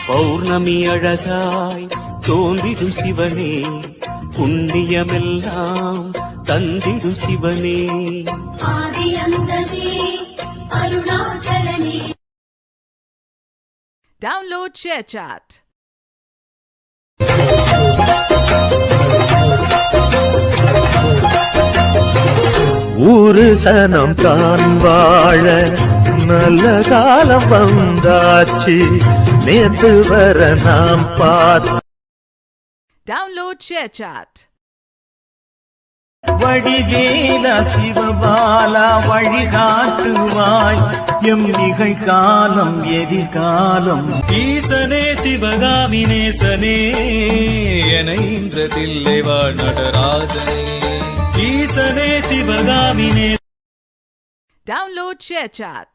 பௌர்ணமி அழகாய் தோன்றிடும் சிவனே, புண்ணியமெல்லாம் தந்திடும் சிவனே. Download ShareChat. ஊரு சனம் தான் வாழ நல்ல காலம் வந்தாச்சு, நேற்று வர நாம் பார்த்து. Download ShareChat. வடிவேலா சிவபாலா வழிகாட்டுவாய் எம் நிகழ்காலம் எதிர்காலம். ஈசனே சிவகாமி நேசனே, என இந்திரதில்லை வாழ் நடராஜனே. ஈசனே சிவகாமி. Download ShareChat.